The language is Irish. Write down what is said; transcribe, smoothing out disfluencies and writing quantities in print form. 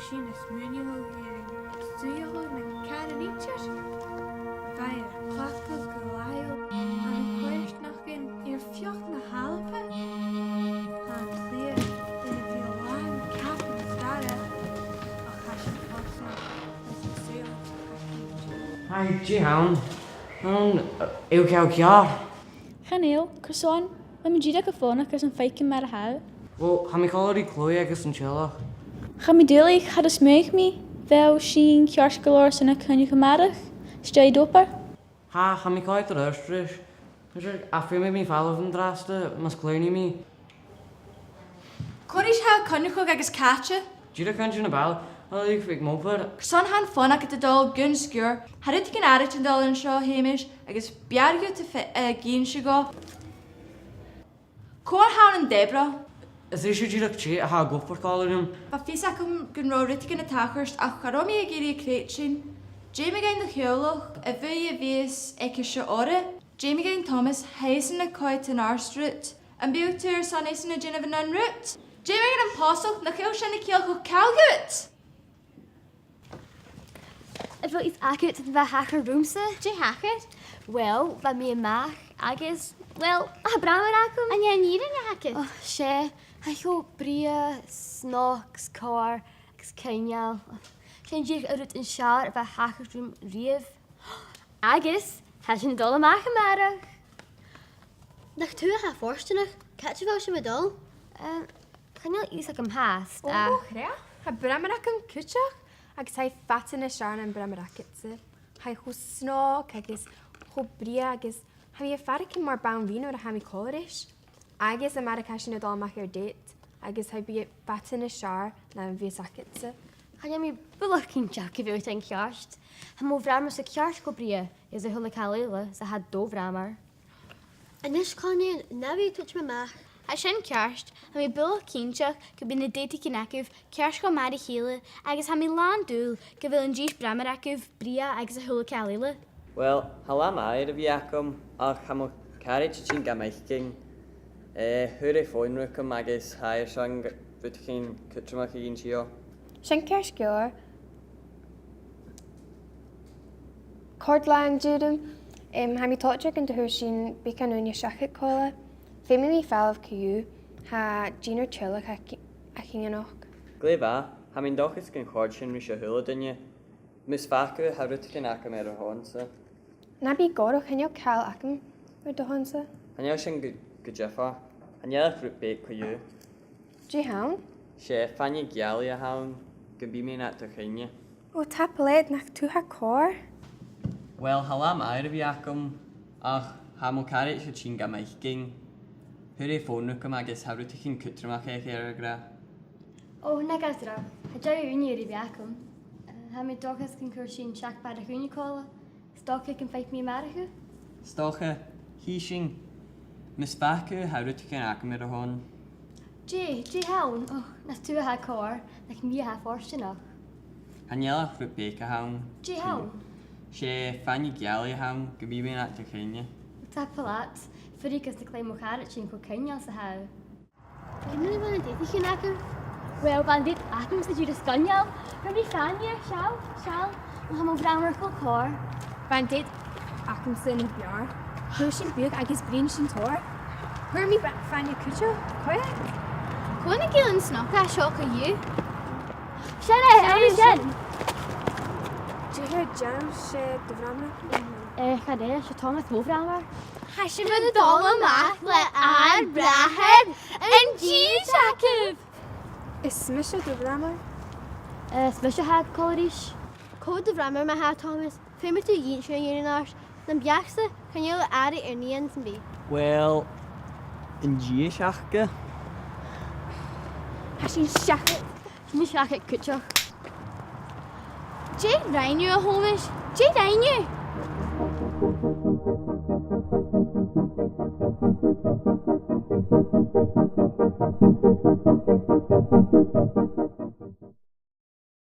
sin is múniú suirghe na caranítear. Bheil ghlacadh go bhil an bhaireannach ar fiocht na halpa. An clear in a bhean capan stara a chasin fosa is a suirghe. Hi, Jihan. Eu cear. Chaneel, Cresson, let me díad go fónach gus an feicean mar a hau. Well, ha mi cholórí clói agus an teaghlaich. Cha mi dúlaigh chad is méich mi, bheil sin cears golóir sanna cynnig ymarach, stau dopar. Ha mi cholói ar ystris. A Feumaidh mi falh an drasta, mas clóini mi. Coris ha cynnig agus catcha. Díad a cynnig na bheil, a líg fig mópar. Cresson han fónach at y dol gyn sgwr, haryd gyn arit yn dol yn sio heimish, agus biargio te gyn si go. Cwr hawn yn debra. Is eisiau díad ag tí a ha gopar cholórium. Ba fys ac gyn ro rytig yn y tachwrst ach charomi ag iri creit sin. Jamie gain the ghealladh, a fwy a fys ag ysio ore. Jamie gain Thòmas heis yn y coet yn arstrut. Yn byw tyr son eis yn y gyn of yn unrut. Jamie gain yn posol na chael sy'n y cael go cawgut. It wil iets accurate dat we hacker roomse. Je hacker? Wel, wat me maag, agus, wel, a brammer akum. En jij niet in je hacker? Oh, she, hij go bria, snoks, car, kenjal. Ken je uit een schaar of a hacker room rief? Agus, has je een dolle maken maar. Nach tu ha forstenig, catch je wel je medal? Kan je iets like hem haast? Oh, graag. Ha brammer akum kutschach. Agus hai fatan y siarn yn bramaracket. Hai chw snog, agus chw bria, agus hai a farach yn mar bawn fi'n o'r ham I colorish. Agus y maracas yn y dol mach ar date, agus hai bi fatan y siar na yn fi sacket. Kan je me bulach cyn jack if you think kjarst? Han mo vrammer så kjarst go bria, is a ghlacadh sa had do vrammer. En is kan je navi touch me maag. A sin cearst, ha mi bula cínteach go bína déta cinecah cearst go mar chéile agus ha mi lán dúil go bhfuil an díos bramaracah bria agus a thula ceile. Well, halam air a bhí acum ach ha mo charaid sin gamaithcin. Hwyr ei fóinrúcum agus hair sean bhithcin cutramach I gyn sio. Sin ceir sgwr. Cordlan dúdum, ha mi totach yn dyhwyr sin bican o'n siachit cola. Feumaidh mi falh cyw, ha Gina Chilach a Chinganach. Glefa, ha mi'n dochus gan chord sin rhys o gheallaidhean. Mis facu ha rwytig yn acam ar y honsa. Na bi gorach hynnyw cael acam ar dy honsa. Hynnyw sy'n gydjeffa. Hynnyw eich rwyt beth cwyw. Dwi hawn? Se, fanny gheallaidh a hawn, gybi mi'n at y chynnu. O ta bled nach tu ha cor? Wel, halam air a bhí acam ach ha mo charaid sin gamaithcin. Hwyr ei fónrúcum agus ha rwytig yn cutramach eich ar y gra. Oh, na gasra. Ha jai uni ar I biacum. Ha mi dochas cyn cwrs sy'n siach bar a chwni cola. Stoch ac yn ffeith mi marach. Stocha, hi sin. Mis facu ha rwytig yn acam ar y hon. Je hawn. Oh, nas tu ha cor. Nach mi ha forstynach. Hynnyw eich rwyt beth a hawn. Je hawn. Se, fanny gheallaidh a hawn, gybi mi'n at y chynnu. Ta palat. Fyrig ys dy claim o charaid sy'n cw cynnal sa haw. Gynnu ni fan y dydych chi'n acw? Wel, ban dit acum sydd yw'r ysgoniol. Rwy'n i ffania, siaw. Ond ham o framor chwl cor. Ban dit acam sy'n y biar. Hwyr sy'n byg agos brin sy'n tor. Hwyr mi fan y cwtio, coed? Cwna gil yn snoc a sioc o yw. Sian Sian! Dwi'n hwyr jam se dyframna? Chade, se Thòmas mo framor. Ha sin fyd y dol yma le ar brahed yn gyd acif. Is smysio dyframna? Smysio hag colorish. Cod dyframmer ma ha Thomas. Feumaidh tu gyn sy'n yw'n ars. Na'n biachsa, can you ari ar nian sy'n bi? Wel, yn gyd siachga. Ha sy'n siachit. Ni siach at cwtioch. Je rhaenw o homish. Je rhaenw. Thank you.